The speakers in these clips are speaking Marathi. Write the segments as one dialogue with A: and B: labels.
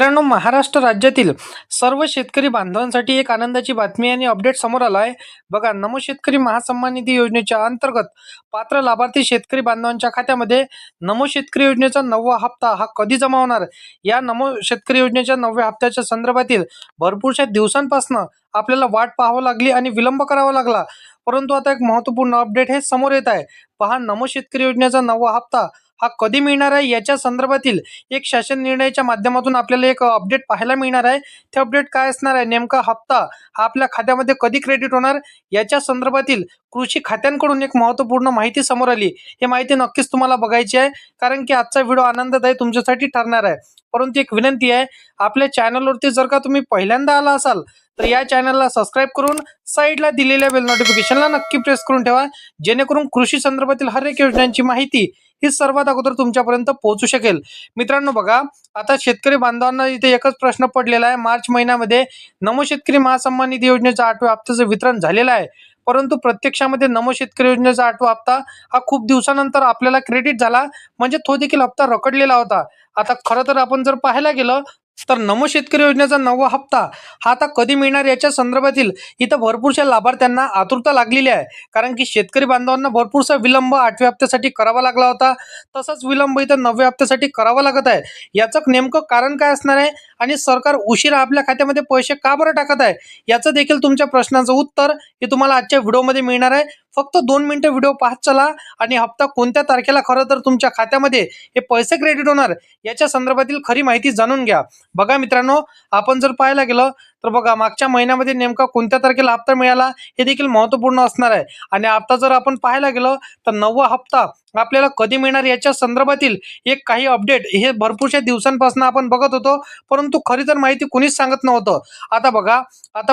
A: मित्रांनो, महाराष्ट्र राज्यातील सर्व शेतकरी बांधवांसाठी एक आनंदाची बातमी आणि अपडेट समोर आला आहे. बघा, नमो शेतकरी महासन्मान निधी योजनेच्या अंतर्गत पात्र लाभार्थी शेतकरी बांधवांच्या खात्यामध्ये नमो शेतकरी योजनेचा 9वा हप्ता हा कधी जमा होणार, या नमो शेतकरी योजनेच्या 9व्या हप्त्याच्या संदर्भातील भरपूरशा दिवसांपासून आपल्याला वाट पाहावी लागली आणि विलंब करावा लागला. परंतु आता एक महत्त्वपूर्ण अपडेट हे समोर येत आहे. पहा, नमो शेतकरी योजनेचा 9वा हप्ता हा कधी मिळणार आहे याच्या संदर्भातील एक शासन निर्णयाच्या माध्यमातून आपल्याला एक अपडेट पाहायला मिळणार आहे. ते अपडेट काय असणार आहे, नेमका हप्ता हा आपल्या खात्यामध्ये कधी क्रेडिट होणार याच्या संदर्भातील कृषी खात्यांकडून एक महत्त्वपूर्ण माहिती समोर आली. ही माहिती नक्कीच तुम्हाला बघायची आहे, कारण की आजचा व्हिडिओ आनंददायी तुमच्यासाठी ठरणार आहे. परंतु एक विनंती आहे, आपल्या चॅनलवरती जर का तुम्ही पहिल्यांदा आला असाल तर या चॅनलला सबस्क्राईब करून साईडला दिलेल्या बेल नोटिफिकेशनला नक्की प्रेस करून ठेवा, जेणेकरून कृषी संदर्भातील हर एक योजनांची माहिती ही सर्वात अगोदर तुमच्यापर्यंत पोहोचू शकेल. मित्रांनो बघा, आता शेतकरी बांधवांना इथे एकच प्रश्न पडलेला आहे. मार्च महिन्यामध्ये नमो शेतकरी महासन्मान निधी योजनेचा 8व्या हप्त्याचं वितरण झालेलं आहे, परंतु प्रत्यक्षामध्ये नमो शेतकरी योजनेचा 8वा हप्ता हा खूप दिवसानंतर आपल्याला क्रेडिट झाला, म्हणजे तो देखील हप्ता रखडलेला होता. आता खरं तर आपण जर पाहायला गेलं तर नमो शेतकरी योजनेचा 9वा हप्ता हा आता कधी मिळणार याच्या संदर्भातील इथं भरपूरशा लाभार्थ्यांना आतुरता लागलेली आहे. कारण की शेतकरी बांधवांना भरपूरसा विलंब 8व्या हप्त्यासाठी करावा लागला होता, तसंच विलंब इथं 9व्या हप्त्यासाठी करावा लागत आहे. याचं नेमकं कारण काय असणार आहे आणि सरकार उशिरा आपल्या खात्यामध्ये पैसे का बरं टाकत आहे, याचं देखील तुमच्या प्रश्नाचं उत्तर हे तुम्हाला आजच्या व्हिडिओमध्ये मिळणार आहे. फक्त 2 मिनिटं व्हिडिओ पाहत चला आणि हप्ता कोणत्या तारखेला खरं तर तुमच्या खात्यामध्ये हे पैसे क्रेडिट होणार याच्या संदर्भातील खरी माहिती जाणून घ्या. बघा मित्रांनो, आपण जर पाहायला गेलं तर बघा, मागच्या महिन्यामध्ये नेमका कोणत्या तारखेला हप्ता मिळाला हे देखील महत्त्वपूर्ण असणार आहे. आणि आता जर आपण पाहायला गेलं तर 9वा हप्ता आपल्याला कधी मिळणार याच्या संदर्भातील एक काही अपडेट हे भरपूरशा दिवसांपासून आपण बघत होतो, परंतु खरी तर माहिती कुणीच सांगत नव्हतं. आता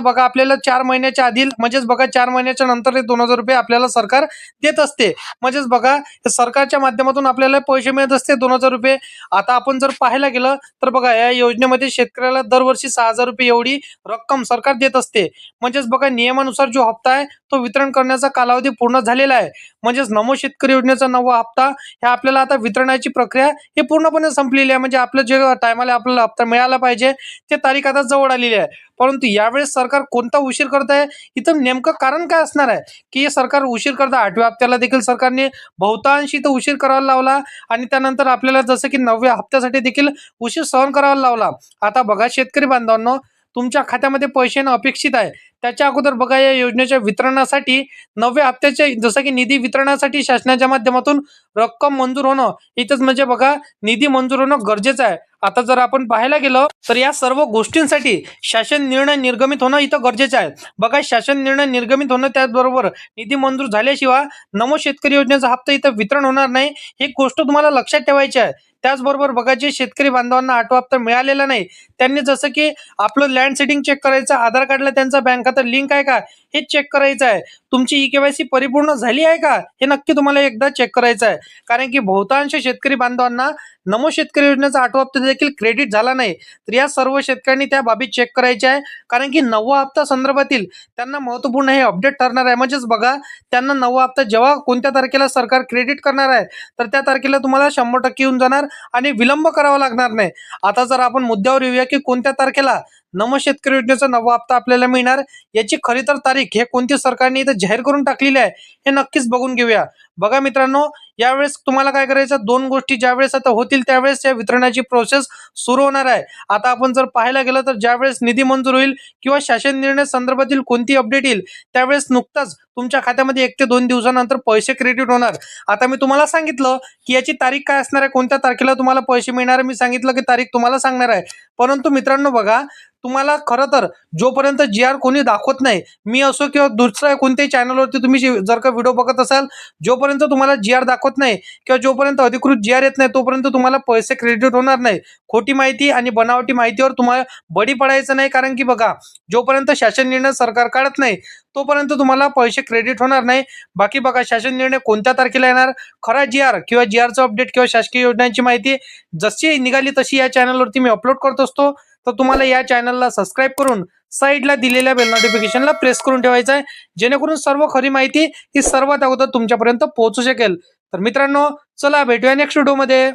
A: बघा आपल्याला 4 महिन्याच्या आधी, म्हणजेच बघा 4 महिन्याच्या नंतर 2,000 रुपये आपल्याला सरकार देत असते. म्हणजेच बघा, सरकारच्या माध्यमातून आपल्याला पैसे मिळत असते 2,000 रुपये. आता आपण जर पाहायला गेलं तर बघा, या योजनेमध्ये शेतकऱ्याला दरवर्षी 6,000 रुपये एवढी रक्कम सरकार देत असते. म्हणजेच बघा, नियमानुसार जो हप्ता आहे तो वितरण करण्याचा कालावधी पूर्ण झालेला आहे. म्हणजेच नमो शेतकरी योजनेचा 9वा हप्ता ह्या आपल्याला आता वितरणाची प्रक्रिया हे पूर्णपणे संपलेली आहे. म्हणजे आपलं जे टायमाला आपल्याला हप्ता मिळाला पाहिजे ते तारीख आता जवळ आलेली आहे. परंतु यावेळेस सरकार कोणता उशीर करत आहे, इथं नेमकं कारण काय असणार आहे की हे सरकार उशीर करतं. 8व्या हप्त्याला देखील सरकारने बहुतांश इथं उशीर करायला लावला आणि त्यानंतर आपल्याला जसं की 9व्या हप्त्यासाठी देखील उशीर सहन करायला लावला. आता बघा शेतकरी बांधवांनो, तुमच्या खात्यामध्ये पैसे येणं अपेक्षित आहे. त्याच्या अगोदर बघा, या योजनेच्या वितरणासाठी 9व्या हप्त्याचे जसं की निधी वितरणासाठी शासनाच्या माध्यमातून रक्कम मंजूर होणं, इथंच म्हणजे बघा निधी मंजूर होणं गरजेचं आहे. आता जर आपण पाहायला गेलं तर या सर्व गोष्टींसाठी शासन निर्णय निर्गमित होणं इथं गरजेचं आहे. बघा, शासन निर्णय निर्गमित होणं, त्याचबरोबर निधी मंजूर झाल्याशिवाय नमो शेतकरी योजनेचा हप्ता इथं वितरण होणार नाही, ही गोष्ट तुम्हाला लक्षात ठेवायची आहे. त्याचबरोबर बघा, जे शेतकरी बांधवांना 8वा हप्ता मिळालेला नाही त्यांनी जसं की आपलं लँड सेटिंग चेक करायचं, आधार कार्डला त्यांचा बँक खाता लिंक आहे का हे चेक करायचं आहे, तुमची ई-केवायसी परिपूर्ण झाली आहे का हे नक्की तुम्हाला एकदा चेक करायचं आहे. कारण की बहुतांश शेतकरी बांधवांना नमो शेतकरी योजनेचा 8वा हप्ता देखील क्रेडिट झाला नाही, तर या सर्व शेतकऱ्यांनी त्या बाबी चेक करायच्या आहे. कारण की 9वा हप्ता संदर्भातील त्यांना महत्त्वपूर्ण हे अपडेट ठरणार आहे. म्हणजेच बघा, त्यांना 9वा हप्ता जेव्हा कोणत्या तारखेला सरकार क्रेडिट करणार आहे तर त्या तारखेला तुम्हाला 100% येऊन जाणार आणि विलंब करावा लागणार नाही. आता जर आपण मुद्द्यावर येऊया की कोणत्या तारखेला नमो शेतकरी योजनेचा 9वा हप्ता आपल्याला मिळणार, याची खरी तर तारीख हे कोणती सरकारने इथं जाहीर करून टाकलेली आहे हे नक्कीच बघून घेऊया. बघा मित्रांनो, यावेळेस तुम्हाला काय करायचं, 2 गोष्टी ज्यावेळेस आता होतील त्यावेळेस या वितरणाची प्रोसेस सुरू होणार आहे. आता आपण जर पाहायला गेलं तर ज्यावेळेस निधी मंजूर होईल किंवा शासन निर्णय संदर्भातील कोणती अपडेट येईल त्यावेळेस नुकताच तुमच्या खात्यामध्ये 1 ते 2 दिवसानंतर पैसे क्रेडिट होणार. आता मी तुम्हाला सांगितलं की याची तारीख काय असणार आहे, कोणत्या तारखेला तुम्हाला पैसे मिळणार आहे, मी सांगितलं की तारीख तुम्हाला सांगणार आहे. परंतु मित्रांनो बघा, तुम्हाला खरं तर जोपर्यंत GR कोणी दाखवत नाही, मी असो किंवा दुसऱ्या कोणत्याही चॅनलवरती तुम्ही जर का व्हिडिओ बघत असाल, जोपर्यंत तुम्हाला GR दाखवत नाही किंवा जोपर्यंत अधिकृत GR येत नाही तोपर्यंत तुम्हाला पैसे क्रेडिट होणार नाही. खोटी माहिती आणि बनावटी माहितीवर तुम्हाला बळी पडायचं नाही. कारण की बघा, जोपर्यंत शासन निर्णय सरकार काढत नाही तोपर्यंत तुम्हाला पैसे क्रेडिट होणार नाही. बाकी बघा, शासन निर्णय कोणत्या तारखेला येणार, खरा GR किंवा GRचं अपडेट किंवा शासकीय योजनांची माहिती जशी निघाली तशी या चॅनलवरती मी अपलोड करत असतो. तर तुम्हाला या चॅनलला सबस्क्राईब करून साईडला दिलेल्या बेल नोटिफिकेशनला प्रेस करून ठेवायचं आहे, जेणेकरून सर्व खरी माहिती ही सर्वात अगोदर तुमच्यापर्यंत पोहोचू शकेल. तर मित्रांनो, चला भेटूया नेक्स्ट व्हिडिओमध्ये.